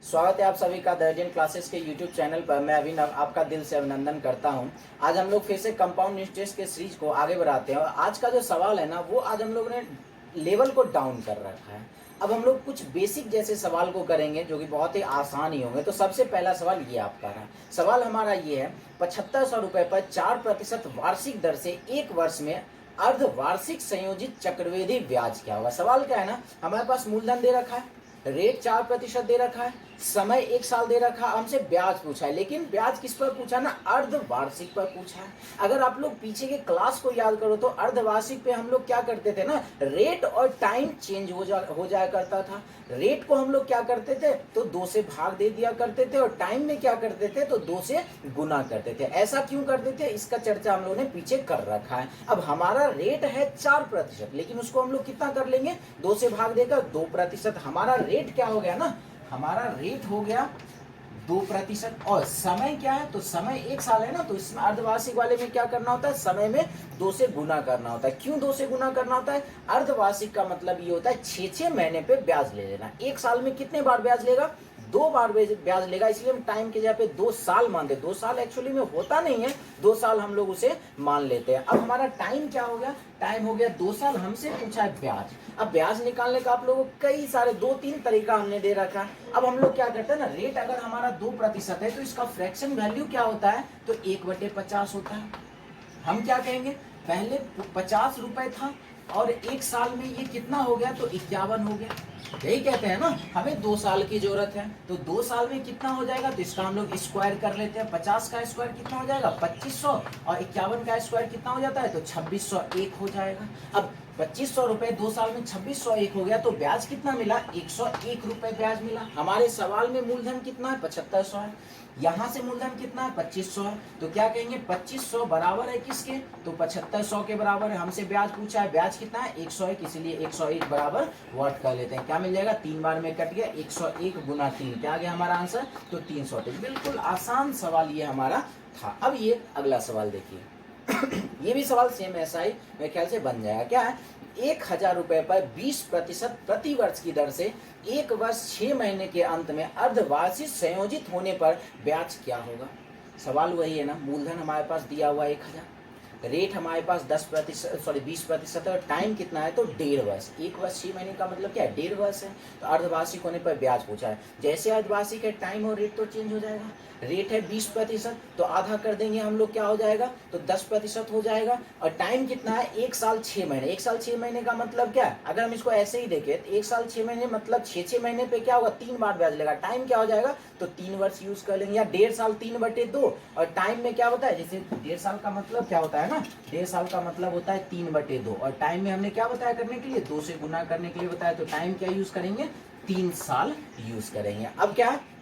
स्वागत है आप सभी का दर्जन क्लासेस के यूट्यूब चैनल पर। मैं अभिनव आपका दिल से अभिनंदन करता हूं। आज हम लोग फिर से कंपाउंड इंटरेस्ट के सीरीज को आगे बढ़ाते हैं और आज का जो सवाल है ना, वो आज हम लोग ने लेवल को डाउन कर रखा है। अब हम लोग कुछ बेसिक जैसे सवाल को करेंगे जो कि बहुत ही आसान ही होंगे। तो सबसे पहला सवाल ये आपका रहा। सवाल हमारा ये है, 7500 रुपये पर 4% वार्षिक दर से एक वर्ष में अर्धवार्षिक संयोजित चक्रवृद्धि ब्याज क्या होगा। सवाल क्या है ना, हमारे पास मूलधन दे रखा है, रेट 4% दे रखा है, समय 1 साल दे रखा है, हमसे ब्याज पूछा है। लेकिन ब्याज किस पर पूछा ना, अर्धवार्षिक पर पूछा है। अगर आप लोग पीछे के क्लास को याद करो तो अर्धवार्षिक पे हम लोग क्या करते थे ना, रेट और टाइम चेंज हो जाया करता था। रेट को हम लोग क्या करते थे तो 2 से भाग दे दिया करते थे और टाइम में क्या करते थे तो 2 से गुना करते थे। ऐसा क्यों करते थे, इसका चर्चा हम लोगों ने पीछे कर रखा है। अब हमारा रेट है 4%, लेकिन उसको हम लोग कितना कर लेंगे, 2 से भाग देकर 2%। हमारा रेट क्या हो गया ना, हमारा रेट हो गया 2% और समय क्या है तो समय 1 साल है ना, तो इसमें अर्धवार्षिक वाले में क्या करना होता है, समय में 2 से गुना करना होता है। क्यों 2 से गुना करना होता है, अर्धवार्षिक का मतलब ये होता है 6 महीने पे ब्याज ले लेना। 1 साल में कितने बार ब्याज लेगा, 2 बार ब्याज लेगा, इसलिए हम टाइम के जगह पे 2 साल मानते हैं। 2 साल एक्चुअली में होता नहीं है, 2 साल हम लोग उसे मान लेते हैं। अब हमारा टाइम क्या हो गया, टाइम हो गया 2 साल, हमसे पूछा है ब्याज। अब ब्याज निकालने का आप लोगों को कई सारे 2-3 तरीका हमने दे रखा है। अब हम लोग क्या करते हैं ना, रेट अगर हमारा 2% है तो इसका फ्रैक्शन वैल्यू क्या होता है तो 1/50 होता है। हम क्या कहेंगे, पहले 50 रुपए था और 1 साल में ये कितना हो गया तो 51 हो गया। यही कहते हैं ना, हमें 2 साल की जरूरत है तो 2 साल में कितना हो जाएगा तो इसका हम लोग स्क्वायर कर लेते हैं। 50 का स्क्वायर कितना हो जाएगा 2500 और 51 का स्क्वायर कितना हो जाता है तो 2601 हो जाएगा। अब 2500 रुपए 2 साल में 2601 हो गया तो ब्याज कितना मिला, 101 रुपए ब्याज मिला। हमारे सवाल में मूलधन कितना है 7500 है, यहाँ से मूलधन कितना है 2500 है, तो क्या कहेंगे 2500 बराबर है किसके तो 7500 के बराबर है। हमसे ब्याज पूछा है, ब्याज कितना है 101, इसीलिए 101 बराबर वर्ट कर लेते हैं। क्या मिल जाएगा, 3 बार में कट गया, 101 गुना 3 क्या आ गया हमारा आंसर तो 330। बिल्कुल आसान सवाल ये हमारा था। अब ये अगला सवाल देखिए ये भी सवाल सेम ऐसा ही मेरे ख्याल से बन जाएगा। क्या है, 1000 रुपए पर 20% प्रति वर्ष की दर से 1 वर्ष 6 महीने के अंत में अर्धवार्षिक संयोजित होने पर ब्याज क्या होगा। सवाल वही है ना, मूलधन हमारे पास दिया हुआ 1000, रेट हमारे पास 20% है और टाइम कितना है तो 1.5 वर्ष। 1 वर्ष 6 महीने का मतलब क्या है 1.5 वर्ष है। तो अर्धवार्षिक होने पर ब्याज पूछा है। जैसे अर्धवार्षिक है टाइम और रेट तो चेंज हो जाएगा। रेट है 20% तो आधा कर देंगे हम लोग, क्या हो जाएगा तो 10% हो जाएगा। और टाइम कितना है 1 साल 6 महीने। 1 साल 6 महीने का मतलब क्या है, अगर हम इसको ऐसे ही देखें तो 1 साल 6 महीने मतलब 6 महीने पे क्या होगा 3 बार ब्याज लेगा। टाइम क्या हो जाएगा तो 3 वर्ष यूज कर लेंगे, या 1.5 साल 3/2। और टाइम में क्या होता है, जैसे 1.5 साल का मतलब क्या होता है ना, 1.5 साल का मतलब होता है 3/2 और टाइम में हमने क्या बताया करने के लिए 2 से गुना करने के लिए बताया। तो टाइम क्या यूज करेंगे 3 साल यूज करेंगे। अब क्या है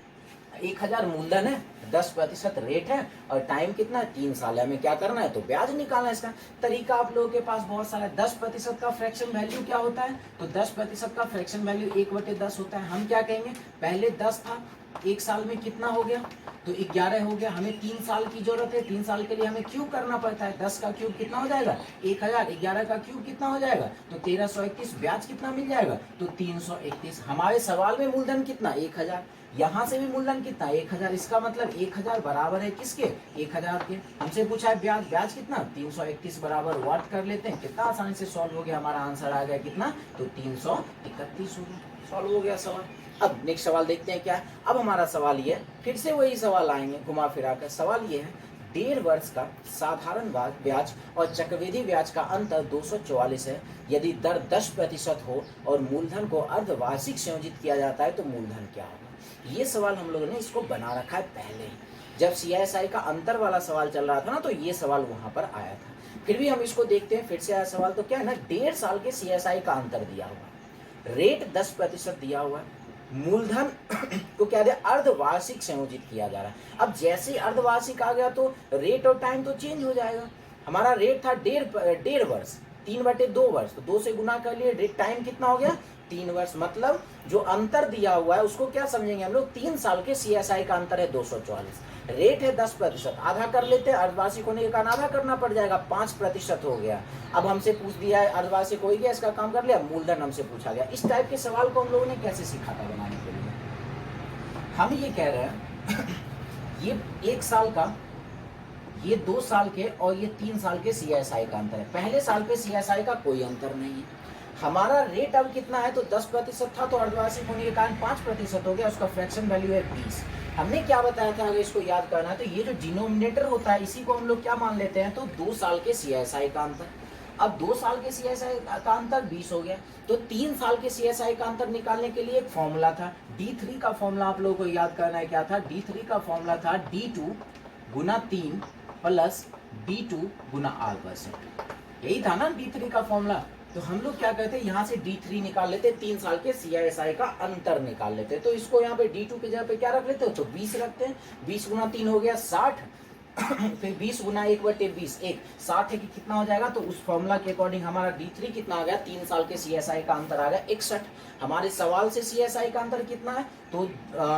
1000 मूलधन है, 10% रेट है और टाइम कितना है 3 साल है। हमें क्या करना है तो ब्याज निकालना है। इसका तरीका आप लोगों के पास बहुत सारा है। 10% का फ्रैक्शन वैल्यू क्या होता है तो 10% का फ्रैक्शन वैल्यू 1/10 होता है। हम क्या कहेंगे, पहले 10 था, 1 साल में कितना हो गया तो 11 हो गया। हमें 3 साल की जरूरत है, 3 साल के लिए हमें क्यूब करना पड़ता है। 10 का क्यूब कितना हो जाएगा 1000, 11 का क्यूब कितना हो जाएगा तो 1331। ब्याज कितना मिल जाएगा तो 331। हमारे सवाल में मूलधन कितना 1000, यहाँ से भी मूलधन कितना 1000, इसका मतलब 1000 बराबर है किसके 1000 के। हमसे पूछा है ब्याज, ब्याज कितना 331 बराबर वर्ट कर लेते हैं। कितना आसानी से सॉल्व हो गया, हमारा आंसर आ गया कितना तो 331 हो गया। सॉल्व हो गया सवाल। अब नेक्स्ट सवाल देखते हैं क्या है। अब हमारा सवाल ये, फिर से वही सवाल आएंगे घुमा फिरा कर। सवाल ये है, 1.5 वर्ष का साधारण ब्याज और चक्रवृद्धि ब्याज का अंतर 244 है। यदि दर 10% हो और मूलधन को अर्धवार्षिक संयोजित किया जाता है तो मूलधन क्या होगा। ये सवाल हम लोगों ने इसको बना रखा है पहले ही, जब CSI का अंतर वाला सवाल चल रहा था ना, तो ये सवाल वहां पर आया था। फिर भी हम इसको देखते हैं, फिर से आया सवाल। तो क्या है ना, 1.5 साल के CSI का अंतर दिया हुआ, रेट 10% दिया हुआ है, मूलधन को क्या दिया अर्धवार्षिक संयोजित किया जा रहा है। अब जैसे ही अर्धवार्षिक आ गया तो रेट और टाइम तो चेंज हो जाएगा। हमारा रेट था 1.5 वर्ष, 3/2 वर्ष, तो 2 से गुना कर लिए। रेट टाइम कितना हो गया 3 वर्ष, मतलब जो अंतर दिया हुआ है उसको क्या समझेंगे हम लोग 3 साल के CSI का अंतर है 244। रेट है 10%, आधा कर लेते हैं, अर्धवार्षिक होने के कारण आधा करना पड़ जाएगा, 5% हो गया। अब हमसे पूछ दिया है अर्धवार्षिक हो गया, इसका काम कर लिया, मूलधन हमसे पूछा गया। इस टाइप के सवाल को हम लोगों ने कैसे सीखा था बनाने के लिए। हम ये कह रहे हैं ये 1 साल का, ये 2 साल के और ये 3 साल के CSI का अंतर है। पहले साल पे CSI का कोई अंतर नहीं है। हमारा रेट अब कितना है, तो 10% था, तो अर्धवार्षिक होने के कारण 5% हो गया, उसका फ्रैक्शन वैल्यू है 20। हमने क्या बताया था, अगर इसको याद करना है तो ये जो डिनोमिनेटर होता है इसी को हम लोग क्या मान लेते हैं, तो 2 साल के CSI का अंतर। अब 2 साल के CSI का अंतर 20 हो गया, तो 3 साल के CSI का अंतर निकालने के लिए एक फॉर्मूला था, D3 का फॉर्मूला आप लोगों को याद करना है। क्या था, D3 का फॉर्मूला था D2 गुना 3 प्लस D2 गुना R%। यही था ना D3 का फॉर्मूला। तो हम लोग क्या कहते हैं, यहाँ से D3 निकाल लेते, 3 साल के CSI का अंतर निकाल लेते। तो इसको यहाँ पे D2 की जगह पे क्या रख लेते हो, तो 20 रखते हैं। 20 गुना 3 हो गया 60, फिर 20 गुना 1/20, 60 है कि कितना हो जाएगा, तो उस फॉर्मूला के अकॉर्डिंग हमारा D3 कितना आ गया, 3 साल के CSI का अंतर आ गया 61। हमारे सवाल से CSI का अंतर कितना है, तो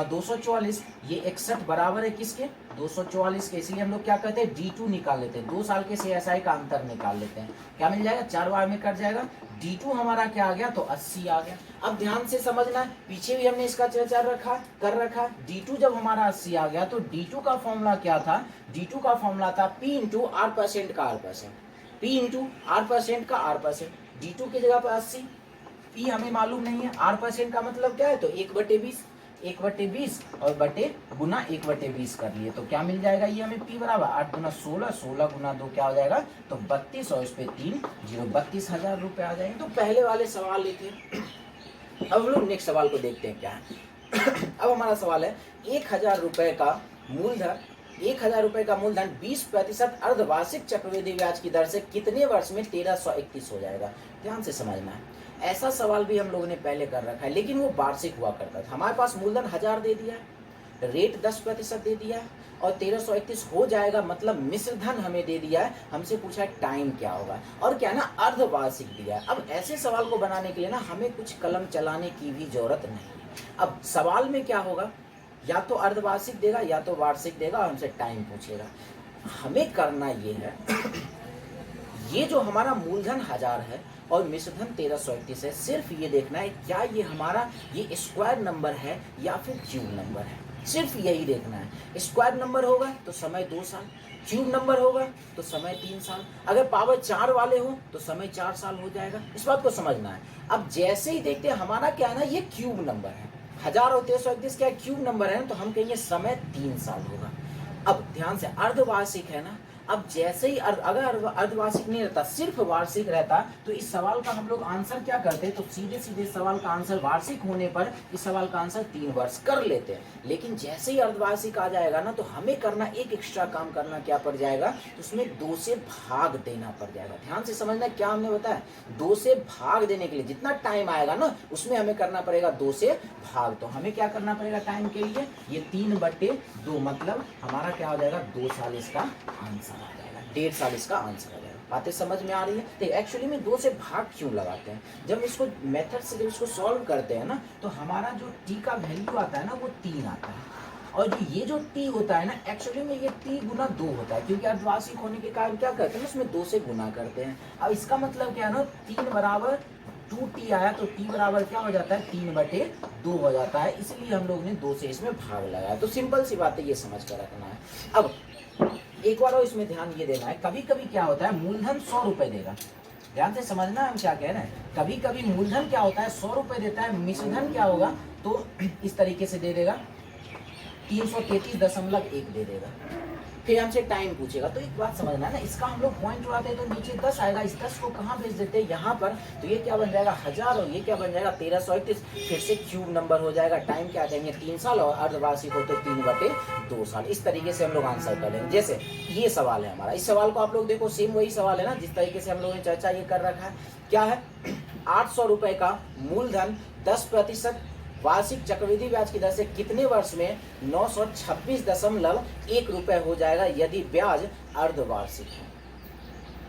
244। ये 61 बराबर है किसके, 244 के, इसलिए हम लोग क्या कहते हैं, D2 निकाल लेते हैं। 2 साल के CSI का अंतर निकाल लेते हैं, क्या मिल जाएगा, 4 बार में कट जाएगा। D2 हमारा क्या आ गया, तो 80 आ गया। अब ध्यान से समझना है, पीछे भी हमने इसका चर्चा कर रखा। D2 जब हमारा 80 आ गया, तो D2 का फॉर्मूला क्या था, D2 का फॉर्मूला था P इंटू R% का R%, P इंटू R% का R%। D2 की जगह पर 80, P हमें मालूम नहीं है, R% का मतलब क्या है, तो 1/20, 1/20 और बटे गुना 1/20 कर लिए, तो क्या मिल जाएगा, ये हमें P बराबर 8 गुना 16, 16 गुना 2 क्या हो जाएगा, तो 32, और इस पे 3 0, 32,000 रुपये आ जाएंगे। तो पहले वाले सवाल ये थे। अब हम लोग नेक्स्ट सवाल को देखते हैं क्या है। अब हमारा सवाल है 1,000 रुपये का मूलधन, 1,000 रुपये का मूलधन 20% अर्धवार्षिक चक्रवृद्धि ब्याज की दर से कितने वर्ष में 1331 हो जाएगा। ध्यान से समझना है, ऐसा सवाल भी हम लोगों ने पहले कर रखा है, लेकिन वो वार्षिक हुआ करता था। हमारे पास मूलधन 1000 दे दिया है, रेट 10% दे दिया है, और 1331 हो जाएगा, मतलब मिश्र धन हमें दे दिया है। हमसे पूछा है टाइम क्या होगा, और क्या ना अर्धवार्षिक दिया है। अब ऐसे सवाल को बनाने के लिए ना हमें कुछ कलम चलाने की भी जरूरत नहीं। अब सवाल में क्या होगा, या तो अर्धवार्षिक देगा या तो वार्षिक देगा, और हमसे टाइम पूछेगा। हमें करना ये है, ये जो हमारा मूलधन 1000 है और मिश्र धन 1331 है, सिर्फ ये देखना है क्या ये हमारा ये स्क्वायर नंबर है या फिर क्यूब नंबर है, सिर्फ यही देखना है। स्क्वायर नंबर होगा तो समय 2 साल, क्यूब नंबर होगा तो समय 3 साल, अगर पावर 4 वाले हो तो समय 4 साल हो जाएगा। इस बात को समझना है। अब जैसे ही देखते हैं, हमारा क्या है ना, ये क्यूब नंबर है, 1000 और 1331 क्या क्यूब नंबर है, तो हम कहेंगे समय 3 साल होगा। अब ध्यान से, अर्धवार्षिक है ना, अब जैसे ही अगर अर्धवार्षिक नहीं रहता, सिर्फ वार्षिक रहता, तो इस सवाल का हम लोग आंसर क्या करते, तो सीधे सीधे सवाल का आंसर वार्षिक होने पर इस सवाल का आंसर 3 वर्ष कर लेते हैं। लेकिन जैसे ही अर्धवार्षिक आ जाएगा ना, तो हमें करना एक एक्स्ट्रा काम करना क्या पड़ जाएगा, तो उसमें 2 से भाग देना पड़ जाएगा। ध्यान से समझना क्या हमने बताया, 2 से भाग देने के लिए जितना टाइम आएगा ना, उसमें हमें करना पड़ेगा 2 से भाग। तो हमें क्या करना पड़ेगा टाइम के लिए, ये 3/2, मतलब हमारा क्या हो जाएगा, 2 साल इसका आंसर आ जाएगा, 1.5 साल इसका आंसर आ जाएगा। बातें समझ में आ रही है। तो एक्चुअली में 2 से भाग क्यों लगाते हैं, जब इसको मेथड से जब इसको सॉल्व करते हैं ना, तो हमारा जो t का वैल्यू आता है ना, वो 3 आता है, और जो ये जो t होता है ना, एक्चुअली में ये t गुना 2 होता है, क्योंकि अर्धवार्षिक होने के कारण क्या करते हैं, उसमें 2 से गुना करते हैं। अब इसका मतलब क्या है ना, 3 बराबर 2t आया, तो t बराबर क्या हो जाता है, 3/2 हो जाता है, इसलिए हम लोग ने 2 से इसमें भाग लगाया। तो सिंपल सी बात है, ये समझ कर रखना है। अब एक बार और इसमें ध्यान ये देना है, कभी कभी क्या होता है, मूलधन 100 रुपए देगा। ध्यान से समझना हम क्या कह रहे हैं, कभी कभी मूलधन क्या होता है, 100 रुपए देता है, मिश्रधन क्या होगा, तो इस तरीके से दे देगा, 333.1 दे देगा। फिर हमसे टाइम पूछेगा, तो एक बात समझना है ना, इसका हम लोग पॉइंट उड़ाते हैं तो नीचे 10 आएगा, इस 10 को कहाँ भेज देते हैं, यहाँ पर, तो ये क्या बन जाएगा 1000, और ये क्या बन जाएगा 1331, फिर से क्यूब नंबर हो जाएगा, टाइम क्या देंगे 3 साल, और अर्धवार्षिक हो तो 3/2 साल। इस तरीके से हम लोग आंसर करेंगे। जैसे ये सवाल है हमारा, इस सवाल को आप लोग देखो, सेम वही सवाल है ना, जिस तरीके से हम लोगों ने चर्चा ये कर रखा है। क्या है, 800 रुपए का मूलधन 10% वार्षिक चक्रवृद्धि ब्याज की दर से कितने वर्ष में 926.1 रुपए हो जाएगा, यदि ब्याज अर्धवार्षिक है।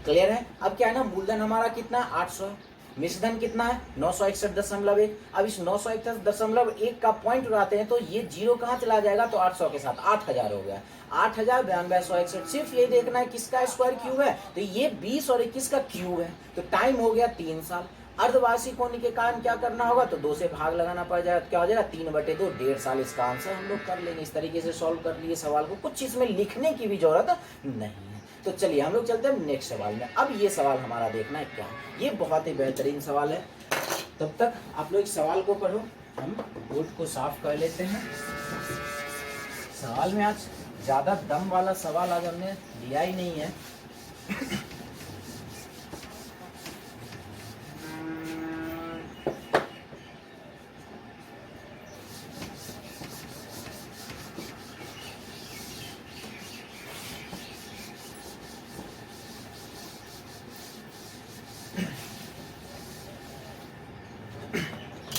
क्लियर है। अब क्या है ना, मूलधन हमारा कितना, 800, मिश्रधन कितना है 961.1। अब इस 961.1 का पॉइंट उड़ाते हैं, तो ये जीरो कहाँ चला जाएगा, तो 800 के साथ 8000 हो गया, 8000 9261। सिर्फ ये देखना है किसका स्क्वायर क्यूब है, तो ये 20 और 21 का क्यूब है, तो टाइम हो गया 3 साल। अर्धवार्षिक होने के कारण क्या करना होगा, तो 2 से भाग लगाना पड़ जाएगा, क्या हो जाएगा 3/2, 1.5 साल। इसका आंसर हम लोग कर लेंगे। इस तरीके से सॉल्व कर लिए सवाल को, कुछ इसमें लिखने की भी जरूरत नहीं है। तो चलिए हम लोग चलते हैं नेक्स्ट सवाल में। अब ये सवाल हमारा देखना है क्या है, ये बहुत ही बेहतरीन सवाल है। तब तक आप लोग इस सवाल को पढ़ो, हम बोर्ड को साफ कर लेते हैं। सवाल में आज ज़्यादा दम वाला सवाल आज हमने लिया ही नहीं है।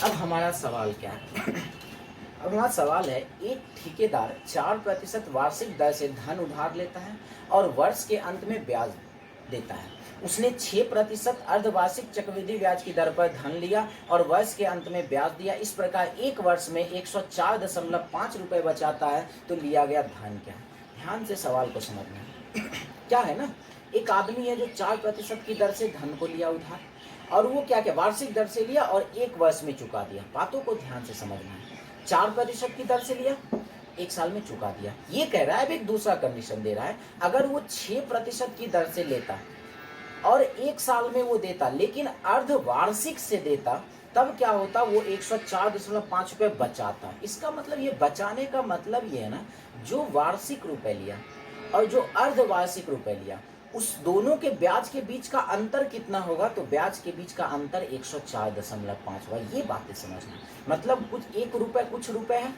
अब हमारा सवाल क्या है, अब हमारा सवाल है, एक ठेकेदार 4% वार्षिक दर से धन उधार लेता है और वर्ष के अंत में ब्याज देता है। उसने 6% अर्धवार्षिक चक्रवृद्धि ब्याज की दर पर धन लिया और वर्ष के अंत में ब्याज दिया। इस प्रकार एक वर्ष में 104.5 रुपये बचाता है, तो लिया गया धन क्या है। ध्यान से सवाल को समझना है। क्या है ना, एक आदमी है जो 4% की दर से धन को लिया उधार, और वो क्या क्या वार्षिक दर से लिया और एक वर्ष में चुका दिया। बातों को ध्यान से समझना है। 4% की दर से लिया, 1 साल में चुका दिया। ये कह रहा है, अब एक दूसरा कंडीशन दे रहा है, अगर वो 6% की दर से लेता और 1 साल में वो देता, लेकिन अर्धवार्षिक से देता, तब क्या होता, वो 104.5 रुपये बचाता। इसका मतलब, ये बचाने का मतलब ये है ना, जो वार्षिक रुपए लिया और जो अर्धवार्षिक रुपए लिया, उस दोनों के ब्याज के बीच का अंतर कितना होगा, तो ब्याज के बीच का अंतर 104.5 होगा। ये बातें समझना, मतलब कुछ 1 रुपये कुछ रुपए है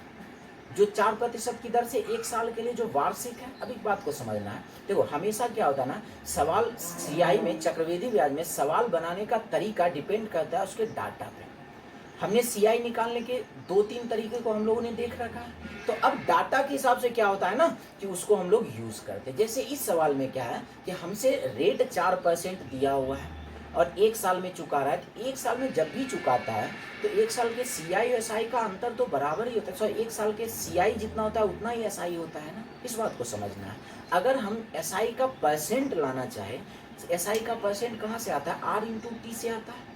जो 4% की दर से 1 साल के लिए जो वार्षिक है। अब एक बात को समझना है, देखो हमेशा क्या होता है ना, सवाल सीआई में, चक्रवृद्धि ब्याज में सवाल बनाने का तरीका डिपेंड करता है उसके डाटा पे। हमने सीआई निकालने के 2-3 तरीके को हम लोगों ने देख रखा है। तो अब डाटा के हिसाब से क्या होता है ना, कि उसको हम लोग यूज करते हैं। जैसे इस सवाल में क्या है कि हमसे रेट 4% दिया हुआ है और 1 साल में चुका रहा है। तो 1 साल में जब भी चुकाता है, तो 1 साल के सीआई और एसआई का अंतर तो बराबर ही होता है। सॉरी, 1 साल के सीआई जितना होता है उतना ही एसआई होता है ना। इस बात को समझना है। अगर हम एसआई का परसेंट लाना चाहे, एसआई का परसेंट कहाँ से आता है, R/T से आता है।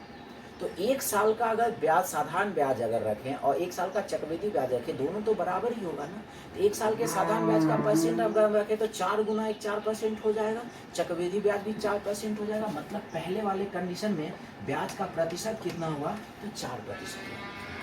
तो 1 साल का अगर ब्याज, साधारण ब्याज अगर रखें और 1 साल का चक्रवृद्धि ब्याज रखें, दोनों तो बराबर ही होगा ना। तो 1 साल के साधारण ब्याज का परसेंट अगर रखें, तो 4 गुना 1 4% हो जाएगा, चक्रवृद्धि ब्याज भी 4% हो जाएगा। मतलब पहले वाले कंडीशन में ब्याज का प्रतिशत कितना हुआ, तो 4%।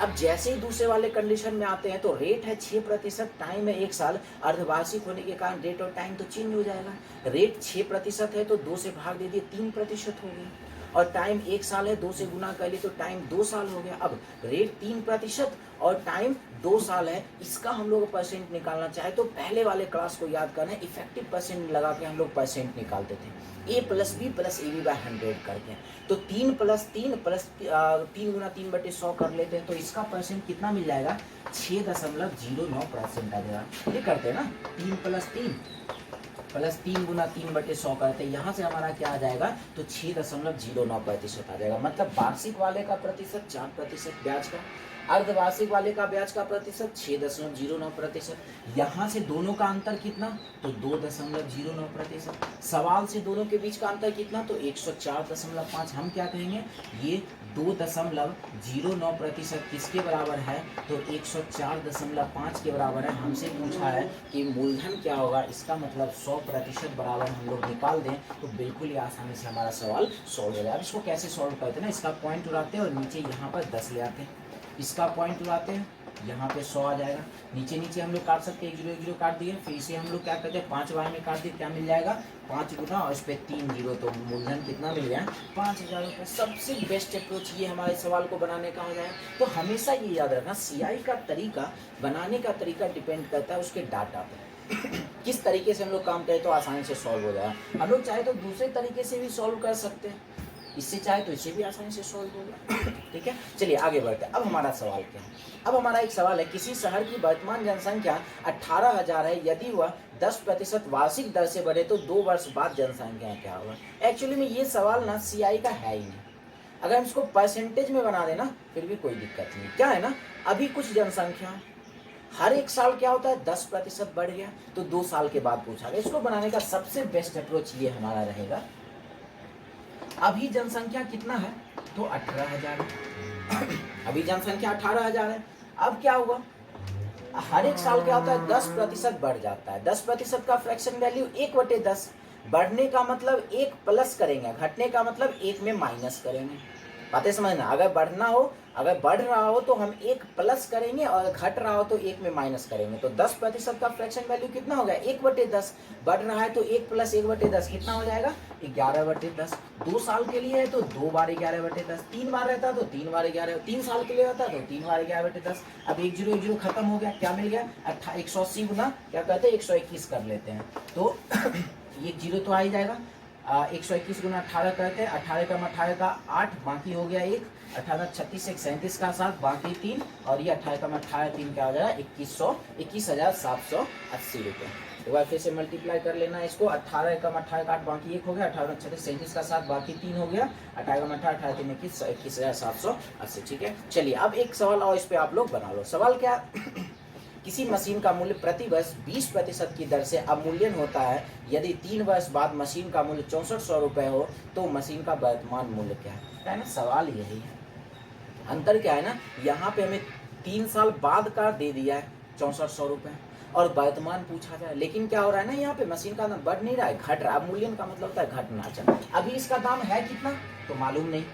अब जैसे ही दूसरे वाले कंडीशन में आते हैं, तो रेट है 6%, टाइम है 1 साल, अर्धवार्षिक होने के कारण रेट और टाइम तो चेंज हो जाएगा। रेट 6% है तो 2 से भाग दे दिए, 3% हो गया। और टाइम 1 साल है, 2 से गुना कर लिए तो टाइम 2 साल हो गया। अब रेट 3% और टाइम 2 साल है, इसका हम लोग परसेंट निकालना चाहे तो पहले वाले क्लास को याद करना है, इफेक्टिव परसेंट लगा के हम लोग परसेंट निकालते थे, A+B+AB/100 करके। तो 3 + 3 + 3 गुना 3/100 कर लेते हैं, तो इसका परसेंट कितना मिल जाएगा, 6.09% आ जाएगा। ये करते हैं ना, 3 + 3 + 3 गुना 3/100 करते हैं, यहाँ से हमारा क्या आ जाएगा, तो 6.09% आ जाएगा। मतलब वार्षिक वाले का प्रतिशत 4% ब्याज का, अर्धवार्षिक वाले का ब्याज का प्रतिशत 6.09%। यहाँ से दोनों का अंतर कितना, तो 2.09%। सवाल से दोनों के बीच का अंतर कितना, तो 104.5। हम क्या कहेंगे, ये 2.09% किसके बराबर है, तो 104.5 के बराबर है। हमसे पूछा है कि मूलधन क्या होगा, इसका मतलब 100% बराबर हम लोग निकाल दें, तो बिल्कुल ही आसानी से हमारा सवाल सॉल्व हो जाएगा। इसको कैसे सॉल्व करते हैं ना, इसका पॉइंट उड़ाते हैं और नीचे यहाँ पर 10 ले आते हैं, इसका पॉइंट उड़ाते हैं, यहाँ पे 100 आ जाएगा। नीचे नीचे हम लोग काट सकते हैं, 1 0 काट दिए, फिर इसे हम लोग क्या करते हैं, 5 बार में काट दिए, क्या मिल जाएगा, 5 गुना और इस पे 3 0, तो मूलधन कितना मिल गया, 5000 रुपये। सबसे बेस्ट अप्रोच ये हमारे सवाल को बनाने का हो जाएगा। तो हमेशा ये याद रखना, सीआई का तरीका, बनाने का तरीका डिपेंड करता है उसके डाटा पर। किस तरीके से हम लोग काम करें तो आसानी से सॉल्व हो जाएगा। हम लोग चाहे तो दूसरे तरीके से भी सॉल्व कर सकते हैं, इससे चाहे तो इसे भी आसानी से सॉल्व होगा। ठीक है, चलिए आगे बढ़ते हैं। अब हमारा सवाल क्या है, अब हमारा एक सवाल है, किसी शहर की वर्तमान जनसंख्या 18,000 है, यदि वह 10% वार्षिक दर से बढ़े तो 2 वर्ष बाद जनसंख्या क्या होगा। एक्चुअली में ये सवाल ना सीआई का है ही नहीं। अगर हम इसको परसेंटेज में बना देना फिर भी कोई दिक्कत नहीं। क्या है ना, अभी कुछ जनसंख्या हर 1 साल क्या होता है, 10% बढ़ गया, तो 2 साल के बाद पूछा गया। इसको बनाने का सबसे बेस्ट अप्रोच ये हमारा रहेगा, अभी जनसंख्या कितना है, तो 18,000। अभी जनसंख्या 18,000 है। अब क्या हुआ, हर एक साल क्या होता है 10% बढ़ जाता है। 10% का फ्रैक्शन वैल्यू 1/10। बढ़ने का मतलब 1 प्लस करेंगे, घटने का मतलब 1 में माइनस करेंगे। बातें समझना, अगर बढ़ना हो, अगर बढ़ रहा हो तो हम 1 प्लस करेंगे और घट रहा हो तो 1 में माइनस करेंगे। तो 10% का फ्रैक्शन वैल्यू कितना हो गया 1/10। बढ़ रहा है तो 1 प्लस 1/10 कितना हो जाएगा 11/10। 2 साल के लिए है तो 2 बार 11/10। 3 बार रहता तो 3 बार 11, 3 साल के लिए होता तो 3 बार 11/10। अब 1 0 1 0 खत्म हो गया, क्या मिल गया 180 गुना क्या कहते हैं 121 कर लेते हैं। तो ये 0 तो आ ही जाएगा। 121 गुना 18 करते हैं, 18 का 18 का 8, बाकी हो गया 1, 18 36 एक 37 का 7, बाकी 3, और ये 18 का 18 3 क्या हो जाएगा 21,780 रुपये। एक बार फिर से मल्टीप्लाई कर लेना इसको, 18 का 18 का 8, बाकी 1 हो गया, 18 36 37 का 7, बाकी 3 हो गया, 18 का 18 18 3 21,780। ठीक है, चलिए अब एक सवाल और इस पे आप लोग बना लो। सवाल क्या किसी मशीन का मूल्य प्रति वर्ष 20% की दर से अवमूल्यन होता है। यदि 3 वर्ष बाद मशीन का मूल्य 6400 रुपये हो तो मशीन का वर्तमान मूल्य क्या है ना। सवाल यही है, अंतर क्या है ना, यहाँ पे हमें 3 साल बाद का दे दिया है 6400 रुपये और वर्तमान पूछा जाए, लेकिन क्या हो रहा है ना यहाँ पे मशीन का दाम बढ़ नहीं रहा है, घट रहा है। अवमूल्यन का मतलब होता है घटना। अच्छा, अभी इसका दाम है कितना तो मालूम नहीं,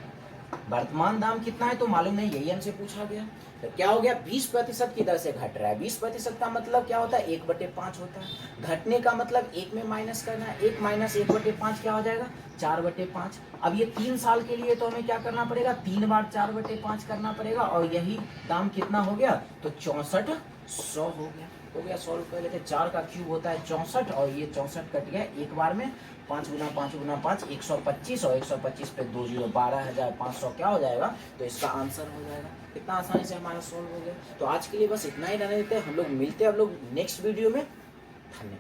वर्तमान दाम कितना है तो मालूम नहीं, यही हमसे पूछा गया। तो क्या हो गया 20% की दर से घट रहा है। 20% का मतलब क्या होता है 1/5 होता है। घटने का मतलब 1 में माइनस करना है, 1 माइनस 1/5 क्या हो जाएगा 4/5। अब ये 3 साल के लिए तो हमें क्या करना पड़ेगा 3 बार 4/5 करना पड़ेगा, और यही दाम कितना हो गया तो 6400 हो गया। 100 रुपये लेते, 4 का क्यूब होता है 64, और ये 64 कट गया एक बार में, 5 गुना 5 गुना 5 125, और 125 पे 2 0 12,500 क्या हो जाएगा। तो इसका आंसर हो जाएगा। कितना आसानी से हमारा सोल्व हो गया। तो आज के लिए बस इतना ही रहने देते हैं, हम लोग मिलते हैं हम लोग नेक्स्ट वीडियो में। धन्यवाद।